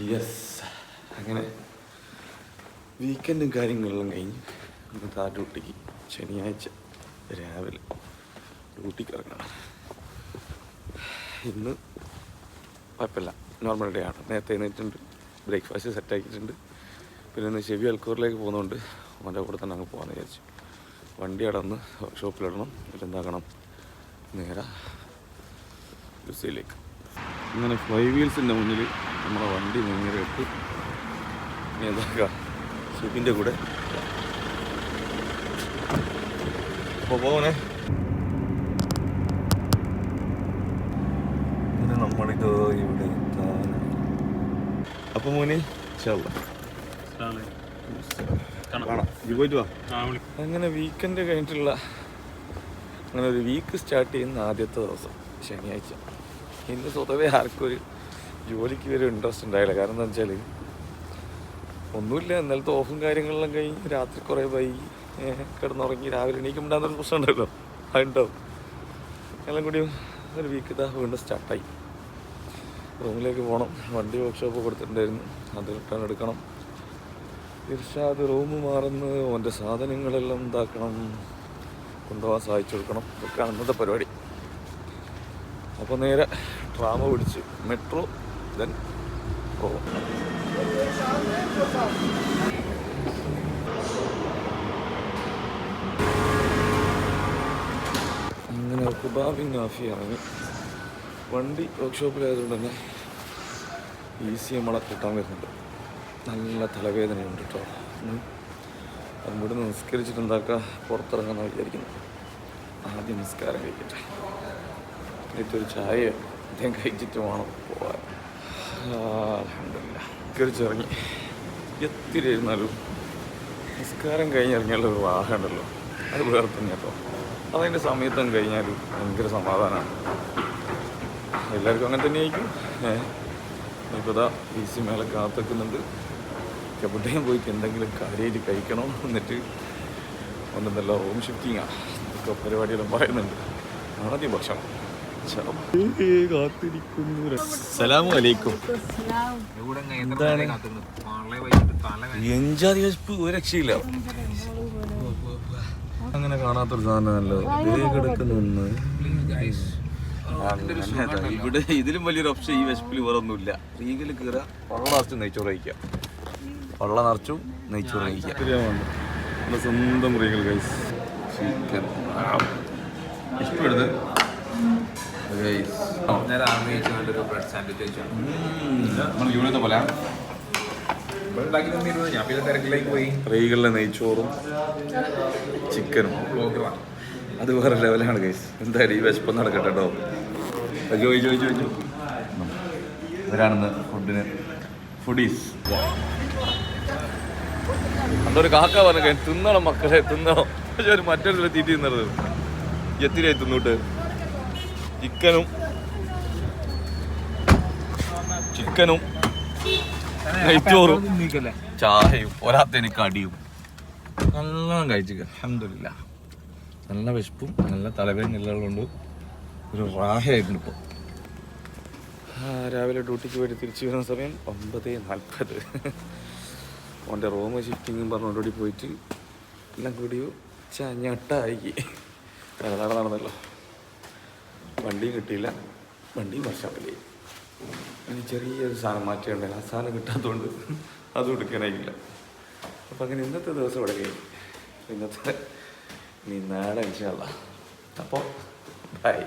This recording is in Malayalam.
യെസ്, അങ്ങനെ വീക്കെൻഡും കാര്യങ്ങളെല്ലാം കഴിഞ്ഞ് ഇന്നത്തെ ആ ഡ്യൂട്ടിക്ക് ശനിയാഴ്ച രാവിലെ ഡ്യൂട്ടിക്ക് ഇറങ്ങണം. ഇന്ന് കുഴപ്പമില്ല, നോർമൽ ഡേ ആണ്. നേരത്തെ എഴുന്നേറ്റിട്ടുണ്ട്, ബ്രേക്ക്ഫാസ്റ്റ് സെറ്റാക്കിയിട്ടുണ്ട്. പിന്നെ ഇന്ന് ഷെവി അൽക്കൂറിലേക്ക് പോകുന്നതുകൊണ്ട് അവൻ്റെ കൂടെ തന്നെ അങ്ങ് പോകാമെന്ന് വിചാരിച്ചു. വണ്ടി അടന്ന് വർക്ക്ഷോപ്പിലിടണം, എന്നിട്ടെന്താക്കണം നേരെ ലുസയിലേക്ക്. ഇങ്ങനെ 5 വീൽസിൻ്റെ മുന്നിൽ നമ്മുടെ വണ്ടി നേരെ ഇട്ട് ഇനി എന്താക്കുക ഷെബിൻ്റെ കൂടെ അപ്പോൾ പോകണേ. ഇങ്ങനെ നമ്മളിത് ഇവിടെ എത്താനായി. അപ്പോൾ മോനെ കാണാം, ഇത് പോയിട്ട് വാ. അങ്ങനെ വീക്കെൻഡ് കഴിഞ്ഞിട്ടുള്ള അങ്ങനെ ഒരു വീക്ക് സ്റ്റാർട്ട് ചെയ്യുന്ന ആദ്യത്തെ ദിവസം ശനിയാഴ്ച. ഇന്ന് സ്വതവേ ആർക്കും ഒരു ജോലിക്ക് വരെ ഇൻട്രസ്റ്റ് ഉണ്ടായില്ല. കാരണം എന്താ വെച്ചാൽ ഒന്നുമില്ല, ഇന്നലത്തെ ഓഫും കാര്യങ്ങളെല്ലാം കഴിഞ്ഞ് രാത്രി കുറേ വൈകി കിടന്നുറങ്ങി രാവിലെ എണീക്കുമ്പോഴാന്നൊരു പ്രശ്നം ഉണ്ടല്ലോ, അതുണ്ടാവും. എല്ലാം കൂടി ഒരു വീക്ക് ഇതാ വീണ്ടും സ്റ്റാർട്ടായി. റൂമിലേക്ക് പോകണം, വണ്ടി വർക്ക്ഷോപ്പ് കൊടുത്തിട്ടുണ്ടായിരുന്നു, അത് റിട്ടേൺ എടുക്കണം. ഇർഷാദ് റൂം മാറുന്നു, അവൻ്റെ സാധനങ്ങളെല്ലാം എന്താക്കണം, കൊണ്ടുപോകാൻ സഹായിച്ചു കൊടുക്കണം. ഇതൊക്കെയാണ് ഇന്നത്തെ പരിപാടി. അപ്പോൾ നേരെ ട്രാമ പിടിച്ച് മെട്രോ ദെൻ പോകും. അങ്ങനെ കുബാബിൻ നാഫിയാണ്. വണ്ടി വർക്ക്ഷോപ്പിലായതുകൊണ്ട് തന്നെ ഈസി നമ്മളെ കൂട്ടാൻ വരുന്നുണ്ട്. നല്ല തലവേദനയുണ്ട് കേട്ടോ. ഇവിടുന്ന് നിസ്കരിച്ചിട്ട് എന്താക്കുക പുറത്തിറങ്ങാമെന്ന് വിചാരിക്കുന്നു. ആദ്യം നിസ്കാരം കഴിക്കട്ടെ, എന്നിട്ടൊരു ചായ അദ്ദേഹം കഴിച്ചിട്ട് വേണം പോകാൻ. അൽഹംദുലില്ലാഹ് നിസ്കരിച്ചിറങ്ങി. എത്തിരി ഇരുന്നാലും നിസ്കാരം കഴിഞ്ഞിറങ്ങിയാലും ഒരു വാഹനം ഉണ്ടല്ലോ, അത് വേറെ തന്നെ കേട്ടോ. അതതിൻ്റെ സമയത്തും കഴിഞ്ഞാലും ഭയങ്കര സമാധാനമാണ്. എല്ലാവർക്കും അങ്ങനെ തന്നെ ആയിരിക്കും. ഇപ്പോൾ ഇതാ ഈസി മേലെ കാത്തിക്കുന്നുണ്ട്. എവിടെയും പോയിട്ട് എന്തെങ്കിലും കാര്യമായിട്ട് കഴിക്കണം, എന്നിട്ട് ഒന്നെന്തല്ല റൂം ഷിഫ്റ്റിങ്ങാണ് ഇതൊക്കെ പരിപാടിയെല്ലാം പറയുന്നുണ്ട്. ആദ്യം ഭക്ഷണം കാത്തിരിക്കുന്നു. അസ്സലാമു അലൈക്കും. എന്താണ് എഞ്ചാതി വിശപ്പ് ഒരു രക്ഷയില്ല. അങ്ങനെ കാണാത്തൊരു സാധനമല്ലോ കിടക്കുന്നു. ഇവിടെ ഇതിലും വലിയൊരു ഓപ്ഷൻ ഈ വിശപ്പിൽ വേറെ ഒന്നുമില്ല. റീഗിൽ കയറുക, വെള്ളം നിറച്ചും നെയ്ച്ചോറ് കഴിക്കാം, വെള്ളം നിറച്ചും നെയ്ച്ചോറ് കഴിക്കാം. നമ്മുടെ സ്വന്തം റീഗൽ ഗൈസ് ചിക്കൻ ഇഷ്ടപ്പെടുന്നത് യൂണിത്തെ പോലെ റീഗലിലെ നെയ്ച്ചോറും ചിക്കനും അത് വേറെ ലെവലാണ് ഗൈസ്. എന്തായാലും ഈ വിശപ്പം നടക്കട്ടെ കേട്ടോ. ചോദിച്ചു ഇവരാണെന്ന് ഫുഡീസ്. അതൊരു കാക്ക പറഞ്ഞു തിന്നണം മക്കളെ തിന്നണം. പക്ഷെ ഒരു മറ്റൊരു തീറ്റി തിന്നത് എത്തിരായി തിന്നിട്ട് ചിക്കനും നെയ്ച്ചോറും ചായയും ഒരാത്തെനിക്ക് അടിയും നല്ലോണം കഴിച്ചിക്ക. അൽഹംദുലില്ലാഹ് നല്ല വിശപ്പും നല്ല തലവേദന എല്ലാം കൊണ്ട് ഒരു റാഹയായിട്ടുണ്ട് ഇപ്പോൾ. രാവിലെ ഡ്യൂട്ടിക്ക് പോയിട്ട് തിരിച്ചു വരുന്ന സമയം 9:40. അവൻ്റെ റൂം ഷിഫ്റ്റിങ്ങും പറഞ്ഞോടി പോയിട്ട് എല്ലാം കൂടി ചഞ്ഞട്ടായി. കരനാട നടന്നല്ലോ, വണ്ടിയും കിട്ടിയില്ല, വണ്ടിയും വർഷാപ്പില്ലേ. ഇനി ചെറിയൊരു സാധനം മാറ്റിയുണ്ടായിരുന്നു, ആ സാധനം കിട്ടാത്തതുകൊണ്ട് അതും എടുക്കാനായില്ല. അപ്പം അങ്ങനെ ഇന്നത്തെ ദിവസം ഇവിടെ കഴിഞ്ഞു. ഇന്നത്തെ നീ നാളെ ഇൻഷാ അല്ലാഹ്. അപ്പോൾ ബൈ.